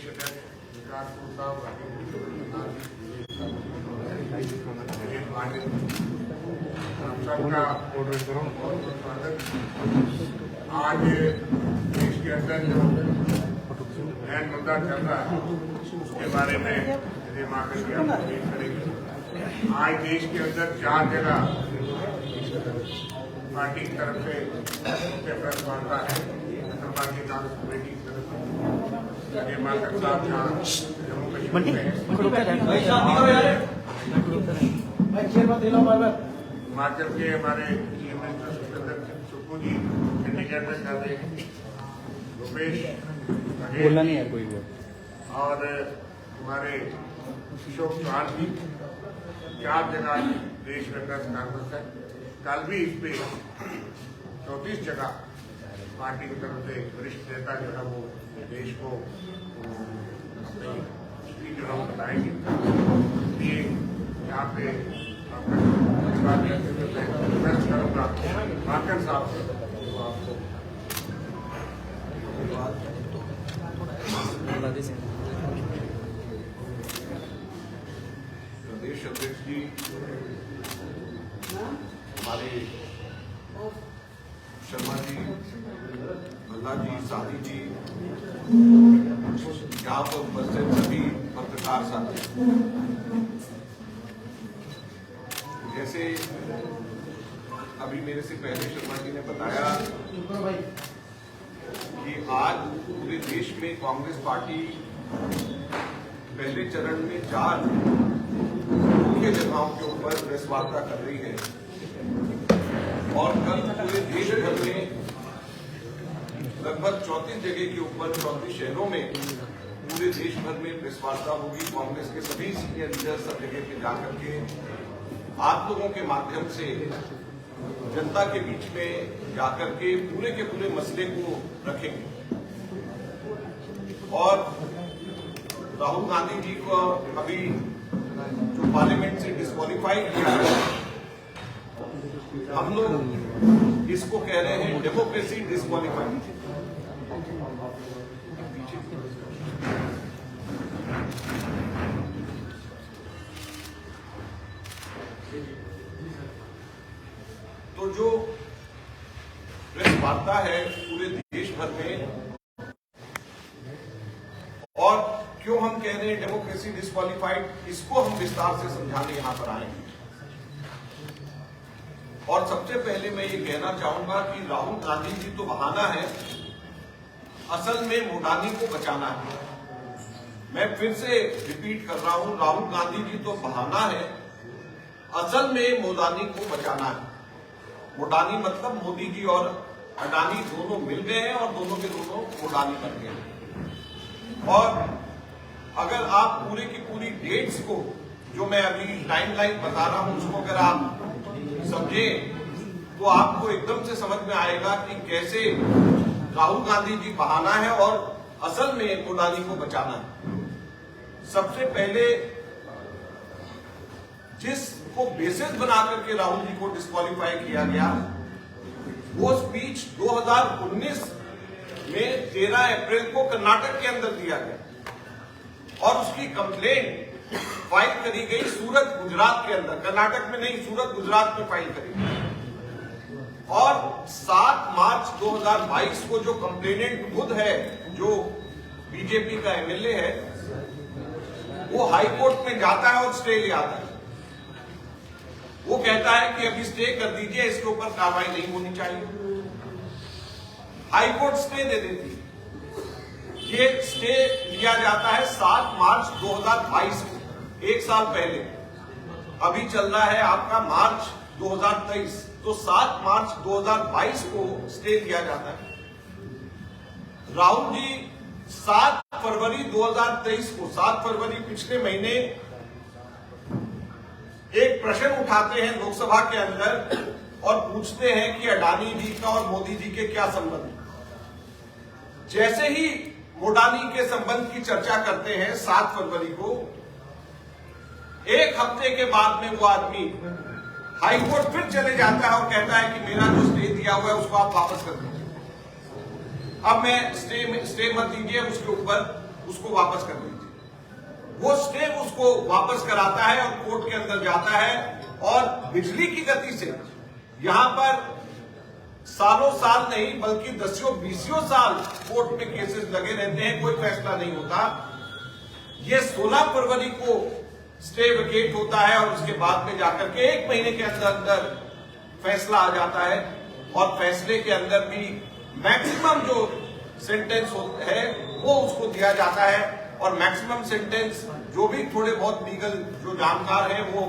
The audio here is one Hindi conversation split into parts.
प्रदेश अध्यक्ष विकास साहब, सबका बहुत स्वागत। आज देश के अंदर जो नया मुद्दा चल रहा है उसके बारे में यदि मांग की आप उम्मीद करेंगे। आज देश के अंदर 4 जगह पार्टी की तरफ से प्रेस वार्ता है, पार्टी कांग्रेस कमेटी की तरफ से माकर साहब जहाँ जम्मू कश्मीर में हिमाचल के हमारे चीफ मिनिस्टर सुखविंदर सिंह सुक्खू जी चंडीगढ़ में कर रहे हैं, भूपेश बोलना नहीं है कोई भी, और हमारे अशोक चौहान जी 4 जगह देश में प्रेस कॉन्फ्रेंस है। कल भी इस पे 34 जगह पार्टी की तरफ से वरिष्ठ नेता जो है वो देश को अपनी स्पीच जो है वो बताएंगे। इसलिए यहाँ पे प्रेस करूँगा माकर साहब से, तो आपको प्रदेश अध्यक्ष जी, हमारे शर्मा जी, भल्ला जी, साधी जी, यहाँ पर उपस्थित सभी पत्रकार साथी, जैसे अभी मेरे से पहले शर्मा जी ने बताया कि आज पूरे देश में कांग्रेस पार्टी पहले चरण में 4 मुख्य जगहों के ऊपर प्रेस वार्ता कर रही है और कल पूरे देश भर में लगभग 34 जगह के ऊपर 34 शहरों में पूरे देश भर में प्रेस वार्ता होगी। कांग्रेस के सभी सीनियर लीडर सब जगह पे जाकर के आप लोगों के माध्यम से जनता के बीच में जाकर के पूरे मसले को रखेंगे। और राहुल गांधी जी को अभी जो पार्लियामेंट से डिस्क्वालीफाई किया है, हम लोग इसको कह रहे हैं डेमोक्रेसी डिस्क्वालीफाई। तो जो प्रेस वार्ता है पूरे देश भर में, और क्यों हम कह रहे हैं डेमोक्रेसी डिस्क्वालीफाइड, इसको हम विस्तार से समझाने यहां पर आए हैं। और सबसे पहले मैं ये कहना चाहूंगा कि राहुल गांधी जी तो बहाना है, असल में मोडानी को बचाना है। मैं फिर से रिपीट कर रहा हूं, राहुल गांधी जी तो बहाना है, असल में मोडानी को बचाना है। मोडानी मतलब मोदी जी और अडानी दोनों मिल गए हैं और दोनों के दोनों मोडानी बन गए हैं। और अगर आप पूरी की पूरी डेट्स को, जो मैं अभी टाइमलाइन बता रहा हूं, उसको अगर आप समझे तो आपको एकदम से समझ में आएगा कि कैसे राहुल गांधी जी बहाना है और असल में मोडानी को बचाना है। सबसे पहले जिसको बेसिस बना करके राहुल जी को डिस्क्वालीफाई किया गया, वो स्पीच 2019 में 13 अप्रैल को कर्नाटक के अंदर दिया गया और उसकी कंप्लेंट फाइल करी गई सूरत गुजरात के अंदर, कर्नाटक में नहीं, सूरत गुजरात में फाइल करी गई। और 7 मार्च 2022 को जो कंप्लेनेंट खुद है, जो बीजेपी का एमएलए है, वो हाई कोर्ट में जाता है और स्टे ले आता है। वो कहता है कि अभी स्टे कर दीजिए, इसके ऊपर कार्रवाई नहीं होनी चाहिए। हाई कोर्ट स्टे दे देती है। ये स्टे लिया जाता है 7 मार्च 2022 को, 1 साल पहले। अभी चल रहा है आपका मार्च 2023, तो 7 मार्च 2022 को स्टे लिया जाता है। राहुल जी 7 फरवरी 2023 को, 7 फरवरी पिछले महीने एक प्रश्न उठाते हैं लोकसभा के अंदर और पूछते हैं कि अडानी जी का और मोदी जी के क्या संबंध। जैसे ही मोडानी के संबंध की चर्चा करते हैं 7 फरवरी को, 1 हफ्ते के बाद में वो आदमी हाईकोर्ट फिर चले जाता है और कहता है कि मेरा जो स्टे दिया हुआ है उसको आप वापस कर दीजिए। अब मैं स्टे मत दीजिए, उसके ऊपर उसको वापस कर दीजिए। वो स्टे उसको वापस कराता है और कोर्ट के अंदर जाता है और बिजली की गति से यहां पर सालों साल नहीं बल्कि दसियों बीसियों साल कोर्ट में केसेस लगे रहते हैं, कोई फैसला नहीं होता। ये 16 फरवरी को स्टे वेकेट होता है और उसके बाद में जाकर के 1 महीने के अंदर अंदर फैसला आ जाता है और फैसले के अंदर भी मैक्सिमम जो सेंटेंस है वो उसको दिया जाता है। और मैक्सिमम सेंटेंस जो भी थोड़े बहुत लीगल जो जानकार हैं वो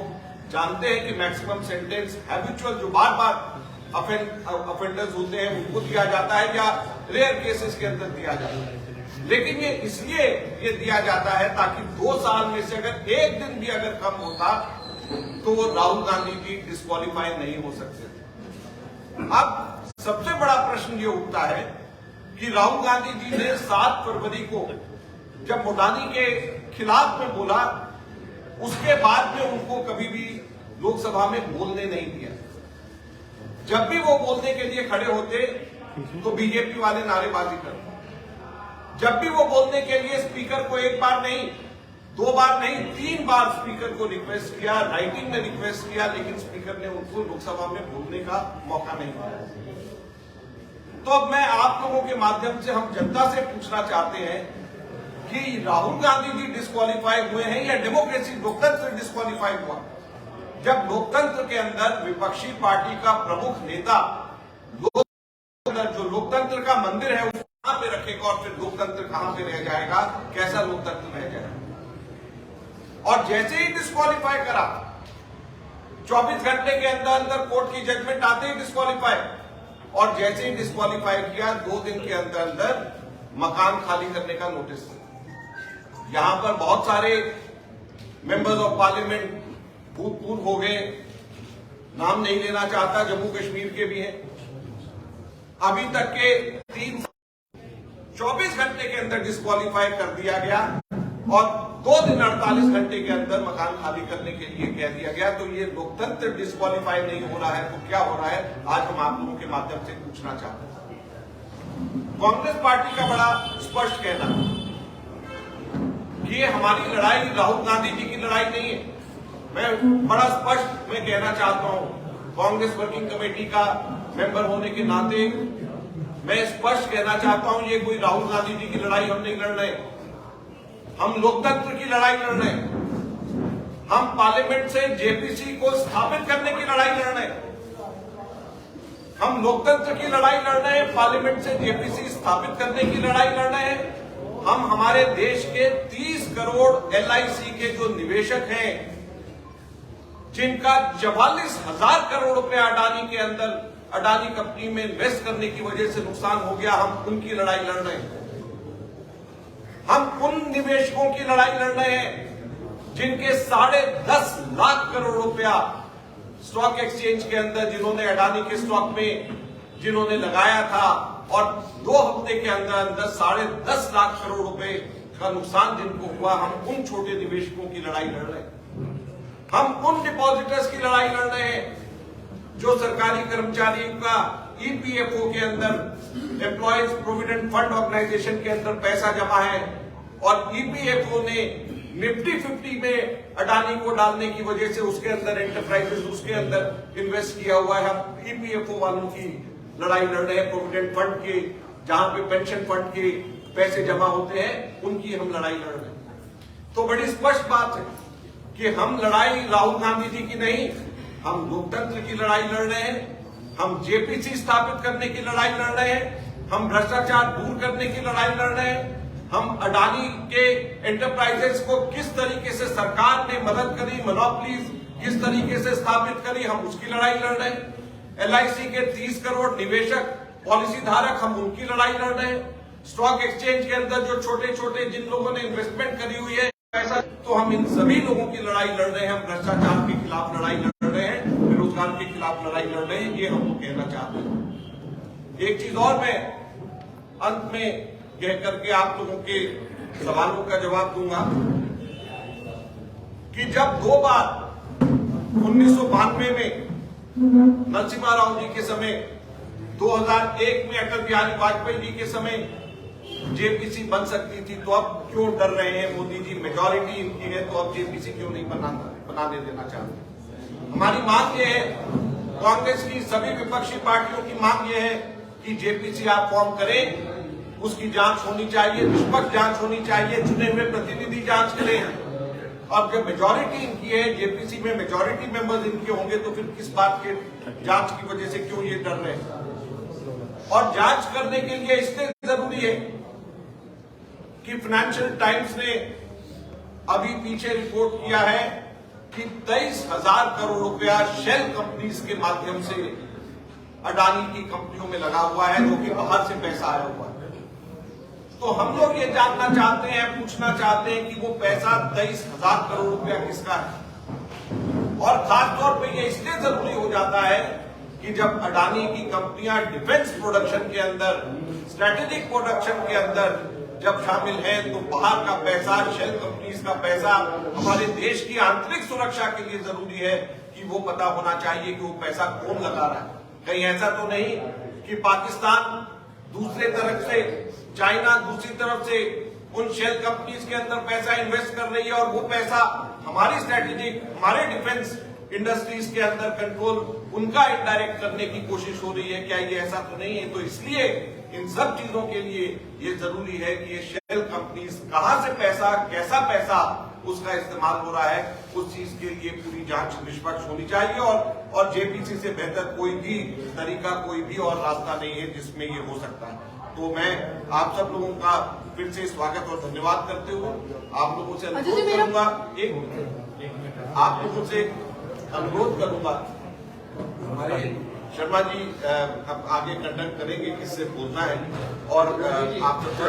जानते हैं कि मैक्सिमम सेंटेंस हैबिचुअल जो बार बार अफेंडर्स होते हैं उनको दिया जाता है या रेयर केसेस के अंदर दिया जाता है। लेकिन ये इसलिए ये दिया जाता है ताकि 2 साल में से अगर एक दिन भी अगर कम होता तो वो राहुल गांधी जी डिस्क्वालीफाई नहीं हो सकते थे। अब सबसे बड़ा प्रश्न ये उठता है कि राहुल गांधी जी ने 7 फरवरी को जब मोडानी के खिलाफ में बोला, उसके बाद में उनको कभी भी लोकसभा में बोलने नहीं दिया। जब भी वो बोलने के लिए खड़े होते तो बीजेपी वाले नारेबाजी करते। जब भी वो बोलने के लिए स्पीकर को 1 बार नहीं 2 बार नहीं 3 बार स्पीकर को रिक्वेस्ट किया, राइटिंग में रिक्वेस्ट किया, लेकिन स्पीकर ने उनको लोकसभा में बोलने का मौका नहीं दिया। तो अब मैं आप लोगों के माध्यम से हम जनता से पूछना चाहते हैं कि राहुल गांधी जी डिस्क्वालीफाई हुए हैं या डेमोक्रेसी लोकतंत्र डिस्क्वालीफाई हुआ? जब लोकतंत्र के अंदर विपक्षी पार्टी का प्रमुख नेता जो लोकतंत्र का मंदिर है उसको कहां पे रखेगा और फिर लोकतंत्र कहां पे रह जाएगा? कैसा लोकतंत्र रह जाएगा? और जैसे ही डिस्क्वालीफाई करा 24 घंटे के अंदर अंदर कोर्ट की जजमेंट आते ही डिस्क्वालीफाई, और जैसे ही डिस्क्वालीफाई किया 2 दिन के अंदर अंदर मकान खाली करने का नोटिस। यहां पर बहुत सारे मेंबर्स ऑफ पार्लियामेंट भूतपूर्व हो गए, नाम नहीं लेना चाहता, जम्मू कश्मीर के भी हैं। अभी तक के 24 घंटे के अंदर डिस्क्वालीफाई कर दिया गया और 2 दिन 48 घंटे के अंदर मकान खाली करने के लिए कह दिया गया। तो ये लोकतंत्र डिस्क्वालीफाई नहीं हो रहा है तो क्या हो रहा है? आज हम आप लोगों के माध्यम से पूछना चाहते हैं। कांग्रेस पार्टी का बड़ा स्पष्ट कहना कि ये हमारी लड़ाई राहुल गांधी जी की लड़ाई नहीं है। मैं बड़ा स्पष्ट मैं कहना चाहता हूं, कांग्रेस वर्किंग कमेटी का मेंबर होने के नाते मैं स्पष्ट कहना चाहता हूं, ये कोई राहुल गांधी जी की लड़ाई हम नहीं लड़ रहे। हम लोकतंत्र की लड़ाई लड़ रहे हैं। हम पार्लियामेंट से जेपीसी को स्थापित करने की लड़ाई लड़ रहे हैं। हम लोकतंत्र की लड़ाई लड़ रहे हैं, पार्लियामेंट से जेपीसी स्थापित करने की लड़ाई लड़ रहे हैं। हम हमारे देश के 30 करोड़ LIC के जो निवेशक हैं, जिनका 44,000 करोड़ रुपए अडानी के अंदर अडानी कंपनी में इन्वेस्ट करने की वजह से नुकसान हो गया, हम उनकी लड़ाई लड़ रहे हैं। हम उन निवेशकों की लड़ाई लड़ रहे हैं जिनके 10.5 लाख करोड़ रुपया स्टॉक एक्सचेंज के अंदर, जिन्होंने अडानी के स्टॉक में जिन्होंने लगाया था, और 2 हफ्ते के अंदर अंदर 10.5 लाख करोड़ रुपए का नुकसान जिनको हुआ, हम उन छोटे निवेशकों की लड़ाई लड़ रहे हैं। हम उन डिपॉजिटर्स की लड़ाई लड़ रहे हैं जो सरकारी कर्मचारियों का EPFO के अंदर, एम्प्लॉयज प्रोविडेंट फंड ऑर्गेनाइजेशन के अंदर पैसा जमा है और EPFO ने निफ्टी 50 में अडानी को डालने की वजह से उसके अंदर एंटरप्राइजेस उसके अंदर इन्वेस्ट किया हुआ है। हम EPFO वालों की लड़ाई लड़ रहे हैं, प्रोविडेंट फंड के जहां पे पेंशन फंड के पैसे जमा होते हैं उनकी हम लड़ाई लड़ रहे हैं। तो बड़ी स्पष्ट बात है कि हम लड़ाई राहुल गांधी जी की नहीं, हम लोकतंत्र की लड़ाई लड़ रहे हैं। हम जेपीसी स्थापित करने की लड़ाई लड़ रहे हैं। हम भ्रष्टाचार दूर करने की लड़ाई लड़ रहे हैं। हम अडानी के एंटरप्राइजेस को किस तरीके से सरकार ने मदद करी, मोनोपोलीज किस तरीके से स्थापित करी, हम उसकी लड़ाई लड़ रहे हैं। LIC के 30 करोड़ निवेशक पॉलिसी धारक, हम उनकी लड़ाई लड़ रहे हैं। स्टॉक एक्सचेंज के अंदर जो छोटे छोटे जिन लोगों ने इन्वेस्टमेंट करी हुई है पैसा, तो हम इन सभी लोगों की लड़ाई लड़ रहे हैं। हम भ्रष्टाचार के खिलाफ लड़ाई लड़ रहे हैं, बेरोजगार के खिलाफ लड़ाई लड़ रहे हैं। ये हम कहना चाहते हैं। एक चीज और मैं अंत में कह करके आप लोगों के सवालों का जवाब दूंगा कि जब 2 बार 1992 में नरसिम्हा राव जी के समय, 2001 में अटल बिहारी वाजपेयी जी के समय जेपीसी बन सकती थी, तो अब क्यों डर रहे हैं मोदी जी? मेजॉरिटी इनकी है, तो अब जेपीसी क्यों नहीं बनाने देना चाहते? हमारी मांग ये है, कांग्रेस की सभी विपक्षी पार्टियों की मांग ये है कि जेपीसी आप फॉर्म करें, उसकी जांच होनी चाहिए, निष्पक्ष जांच होनी चाहिए, चुने हुए प्रतिनिधि जांच करें। अब जब मेजॉरिटी इनकी है, जेपीसी में मेजॉरिटी मेंबर्स इनके होंगे, तो फिर किस बात के जांच की वजह से क्यों ये डर रहे हैं? और जांच करने के लिए इसलिए जरूरी है कि फाइनेंशियल टाइम्स ने अभी पीछे रिपोर्ट किया है कि 23,000 करोड़ रुपया शेल कंपनीज के माध्यम से अडानी की कंपनियों में लगा हुआ है, जो कि बाहर से पैसा आया हुआ है। तो हम लोग ये जानना चाहते हैं, पूछना चाहते हैं कि वो पैसा 23,000 करोड़ रुपया किसका है? और खासतौर पे ये इसलिए जरूरी हो जाता है कि जब अडानी की कंपनियां डिफेंस प्रोडक्शन के अंदर, स्ट्रेटेजिक प्रोडक्शन के अंदर जब शामिल हैं, तो बाहर का पैसा, शेल कंपनीज का पैसा हमारे देश की आंतरिक सुरक्षा के लिए जरूरी है कि वो पता होना चाहिए कि वो पैसा कौन लगा रहा है। कहीं ऐसा तो नहीं कि पाकिस्तान दूसरे तरफ से, चाइना दूसरी तरफ से उन शेल कंपनीज के अंदर पैसा इन्वेस्ट कर रही है और वो पैसा हमारी स्ट्रेटेजिक, हमारे डिफेंस इंडस्ट्रीज के अंदर कंट्रोल उनका इनडायरेक्ट करने की कोशिश हो रही है? क्या ये ऐसा तो नहीं है? तो इसलिए इन सब चीजों के लिए ये जरूरी है कि ये शेल कंपनीज कहां से पैसा, कैसा पैसा उसका इस्तेमाल हो रहा है, उस चीज के लिए पूरी जांच निष्पक्ष होनी चाहिए। और जेपीसी से बेहतर कोई भी तरीका, कोई भी और रास्ता नहीं है जिसमें ये हो सकता है। तो मैं आप सब लोगों का फिर से स्वागत और धन्यवाद करते हुए आप लोगों से अनुरोध करूंगा, आप लोगों से अनुरोध करूंगा, हमारे शर्मा जी अब आगे कंडक्ट करेंगे किससे बोलना है, और आप सबसे